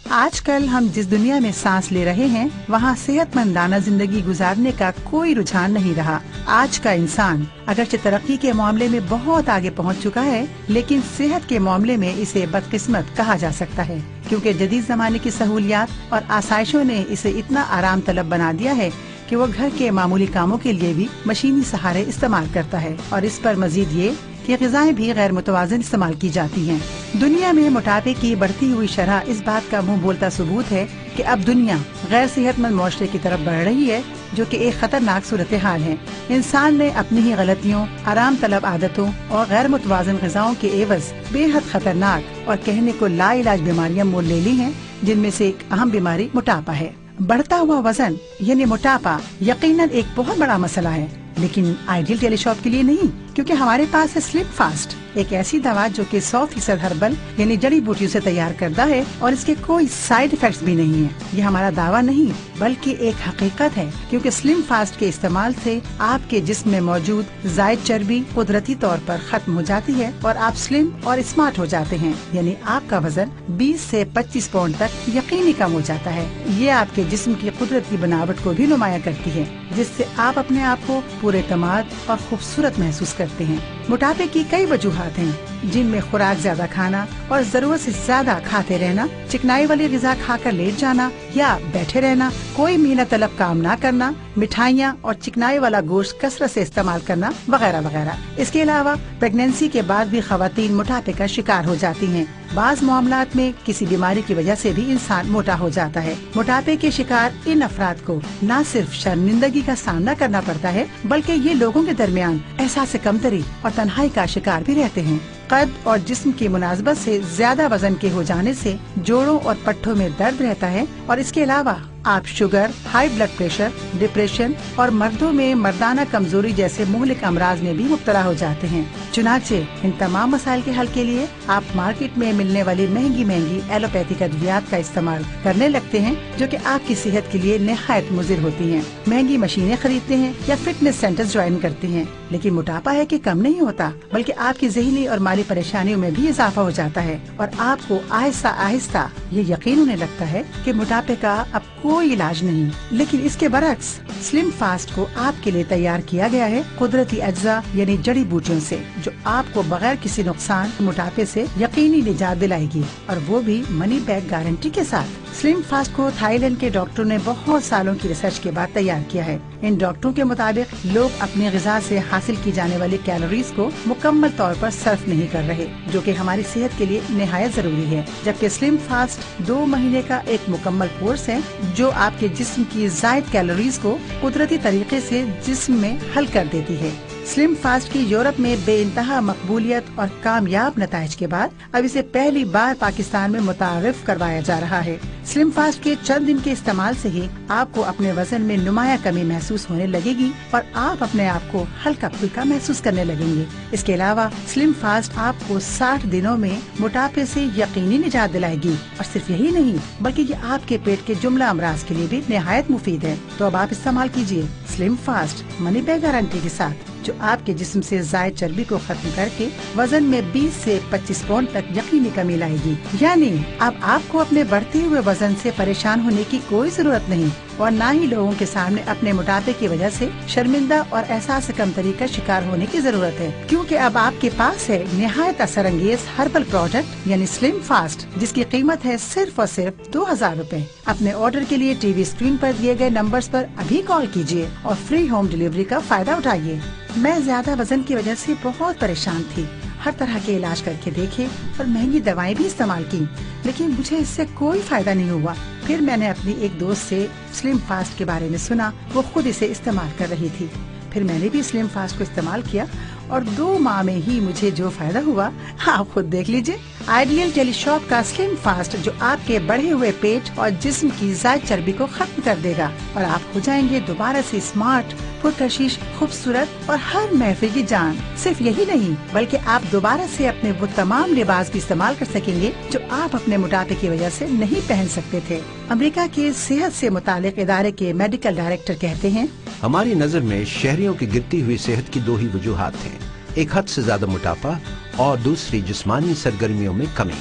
آج کل ہم جس دنیا میں سانس لے رہے ہیں وہاں صحت مندانہ زندگی گزارنے کا کوئی رجحان نہیں رہا۔ آج کا انسان اگرچہ ترقی کے معاملے میں بہت آگے پہنچ چکا ہے، لیکن صحت کے معاملے میں اسے بدقسمت کہا جا سکتا ہے، کیونکہ جدید زمانے کی سہولیات اور آسائشوں نے اسے اتنا آرام طلب بنا دیا ہے کہ وہ گھر کے معمولی کاموں کے لیے بھی مشینی سہارے استعمال کرتا ہے، اور اس پر مزید یہ کہ غذائیں بھی غیر متوازن استعمال کی جاتی ہیں۔ دنیا میں موٹاپے کی بڑھتی ہوئی شرح اس بات کا منہ بولتا ثبوت ہے کہ اب دنیا غیر صحت مند معاشرے کی طرف بڑھ رہی ہے، جو کہ ایک خطرناک صورتحال ہے۔ انسان نے اپنی ہی غلطیوں، آرام طلب عادتوں اور غیر متوازن غذاؤں کے عوض بے حد خطرناک اور کہنے کو لا علاج بیماریاں مول لے لی ہیں، جن میں سے ایک اہم بیماری موٹاپا ہے۔ بڑھتا ہوا وزن یعنی موٹاپا یقیناً ایک بہت بڑا مسئلہ ہے، لیکن آئیڈیل ٹیلی شاپ کے لیے نہیں، کیونکہ ہمارے پاس ہے سلم فاسٹ، ایک ایسی دوا جو کہ 100% ہربل یعنی جڑی بوٹیوں سے تیار کردہ ہے، اور اس کے کوئی سائیڈ ایفیکٹس بھی نہیں ہیں۔ یہ ہمارا دعویٰ نہیں بلکہ ایک حقیقت ہے، کیونکہ سلم فاسٹ کے استعمال سے آپ کے جسم میں موجود زائد چربی قدرتی طور پر ختم ہو جاتی ہے اور آپ سلم اور اسمارٹ ہو جاتے ہیں، یعنی آپ کا وزن 20 سے 25 پاؤنڈ تک یقینی کم ہو جاتا ہے۔ یہ آپ کے جسم کی قدرتی بناوٹ کو بھی نمایاں کرتی ہے، جس سے آپ اپنے آپ کو پورے اعتماد اور خوبصورت محسوس کرتے ہیں۔ موٹاپے کی کئی وجوہات ہیں، جن میں خوراک زیادہ کھانا اور ضرورت سے زیادہ کھاتے رہنا، چکنائی والی غذا کھا کر لیٹ جانا یا بیٹھے رہنا، کوئی محنت طلب کام نہ کرنا، مٹھائیاں اور چکنائی والا گوشت کثرت سے استعمال کرنا وغیرہ وغیرہ۔ اس کے علاوہ پیگنینسی کے بعد بھی خواتین موٹاپے کا شکار ہو جاتی ہیں۔ بعض معاملات میں کسی بیماری کی وجہ سے بھی انسان موٹا ہو جاتا ہے۔ موٹاپے کے شکار ان افراد کو نہ صرف شرمندگی کا سامنا کرنا پڑتا ہے، بلکہ یہ لوگوں کے درمیان احساس کمتری اور تنہائی کا شکار بھی رہتے ہیں۔ قد اور جسم کی مناسبت سے زیادہ وزن کے ہو جانے سے جوڑوں اور پٹھوں میں درد رہتا ہے، اور اس کے علاوہ آپ sugar, high blood pressure, depression اور مردوں میں مردانہ کمزوری جیسے مہلک امراض میں بھی مبتلا ہو جاتے ہیں۔ چنانچہ ان تمام مسائل کے حل کے لیے آپ مارکیٹ میں ملنے والی مہنگی ایلوپیتھک ادویات کا استعمال کرنے لگتے ہیں، جو کہ آپ کی صحت کے لیے نہایت مضر ہوتی ہیں۔ مہنگی مشینیں خریدتے ہیں یا فٹنس سینٹر جوائن کرتے ہیں، لیکن موٹاپا ہے کہ کم نہیں ہوتا، بلکہ آپ کی ذہنی اور مالی پریشانیوں میں بھی اضافہ ہو جاتا ہے، اور آپ کو آہستہ آہستہ یہ یقین ہونے لگتا ہے کہ موٹاپے کا اب کوئی علاج نہیں۔ لیکن اس کے برعکس سلم فاسٹ کو آپ کے لیے تیار کیا گیا ہے قدرتی اجزاء یعنی جڑی بوٹیوں سے، جو آپ کو بغیر کسی نقصان موٹاپے سے یقینی نجات دلائے گی، اور وہ بھی منی بیک گارنٹی کے ساتھ۔ سلم فاسٹ کو تھائی لینڈ کے ڈاکٹروں نے بہت سالوں کی ریسرچ کے بعد تیار کیا ہے۔ ان ڈاکٹروں کے مطابق لوگ اپنی غذا سے حاصل کی جانے والی کیلوریز کو مکمل طور پر صرف نہیں کر رہے، جو کہ ہماری صحت کے لیے نہایت ضروری ہے، جبکہ سلم فاسٹ 2 مہینے کا ایک مکمل کورس ہے جو آپ کے جسم کی زائد کیلوریز کو قدرتی طریقے سے جسم میں حل کر دیتی ہے۔ سلم فاسٹ کی یورپ میں بے انتہا مقبولیت اور کامیاب نتائج کے بعد اب اسے پہلی بار پاکستان میں متعارف کروایا جا رہا ہے۔ سلم فاسٹ کے چند دن کے استعمال سے ہی آپ کو اپنے وزن میں نمایاں کمی محسوس ہونے لگے گی، اور آپ اپنے آپ کو ہلکا پھلکا محسوس کرنے لگیں گے۔ اس کے علاوہ سلم فاسٹ آپ کو 60 دنوں میں موٹاپے سے یقینی نجات دلائے گی، اور صرف یہی نہیں بلکہ یہ آپ کے پیٹ کے جملہ امراض کے لیے بھی نہایت مفید ہے۔ تو اب آپ استعمال کیجیے سلم فاسٹ منی بیک گارنٹی کے ساتھ، جو آپ کے جسم سے زائد چربی کو ختم کر کے وزن میں 20 سے 25 پاؤنڈ تک یقینی کمی لائے گی۔ یعنی اب آپ کو اپنے بڑھتے ہوئے وزن سے پریشان ہونے کی کوئی ضرورت نہیں، اور نہ ہی لوگوں کے سامنے اپنے موٹاپے کی وجہ سے شرمندہ اور احساس کمتری کا شکار ہونے کی ضرورت ہے، کیونکہ اب آپ کے پاس ہے نہایت اثر انگیز ہربل پروڈکٹ یعنی سلم فاسٹ، جس کی قیمت ہے صرف اور صرف 2000 روپے۔ اپنے آرڈر کے لیے ٹی وی اسکرین پر دیے گئے نمبرز پر ابھی کال کیجیے اور فری ہوم ڈیلیوری کا فائدہ اٹھائیے۔ میں زیادہ وزن کی وجہ سے بہت پریشان تھی، ہر طرح کے علاج کر کے دیکھے اور مہنگی دوائیں بھی استعمال کی، لیکن مجھے اس سے کوئی فائدہ نہیں ہوا۔ پھر میں نے اپنی ایک دوست سے سلم فاسٹ کے بارے میں سنا، وہ خود اسے استعمال کر رہی تھی۔ پھر میں نے بھی سلم فاسٹ کو استعمال کیا، اور 2 ماہ میں ہی مجھے جو فائدہ ہوا آپ خود دیکھ لیجئے۔ آئیڈیل ٹیلی شاپ کا سلم فاسٹ جو آپ کے بڑھے ہوئے پیٹ اور جسم کی زائد چربی کو ختم کر دے گا، اور آپ ہو جائیں گے دوبارہ سے اسمارٹ، پرکشش، خوبصورت اور ہر محفل کی جان۔ صرف یہی نہیں بلکہ آپ دوبارہ سے اپنے وہ تمام لباس بھی استعمال کر سکیں گے جو آپ اپنے موٹاپے کی وجہ سے نہیں پہن سکتے تھے۔ امریکہ کے صحت سے متعلق ادارے کے میڈیکل ڈائریکٹر کہتے ہیں، ہماری نظر میں شہریوں کی گرتی ہوئی صحت کی 2 ہی وجوہات ہیں، ایک حد سے زیادہ موٹاپا اور دوسری جسمانی سرگرمیوں میں کمی۔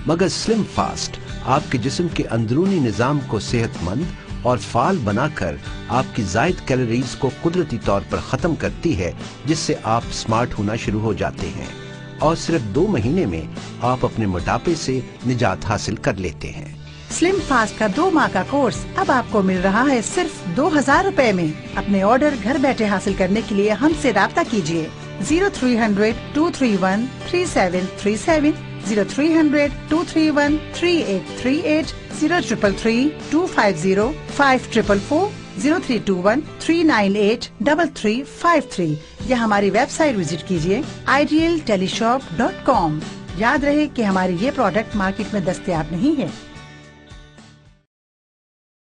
مگر سلم فاسٹ آپ کے جسم کے اندرونی نظام کو صحت مند اور فعال بنا کر آپ کی زائد کیلوریز کو قدرتی طور پر ختم کرتی ہے، جس سے آپ سمارٹ ہونا شروع ہو جاتے ہیں اور صرف 2 مہینے میں آپ اپنے موٹاپے سے نجات حاصل کر لیتے ہیں۔ سلم فاسٹ کا 2 ماہ کا کورس اب آپ کو مل رہا ہے صرف 2000 روپے میں۔ اپنے آرڈر گھر بیٹھے حاصل کرنے کے لیے ہم سے رابطہ کیجیے 0300-231-3737 0300-231-3838 0333-250-5444 0321-398-3353 یا ہماری ویب سائٹ وزٹ کیجیے idealteleshop.com۔ یاد رہے کہ ہماری یہ پروڈکٹ مارکیٹ میں دستیاب نہیں ہے۔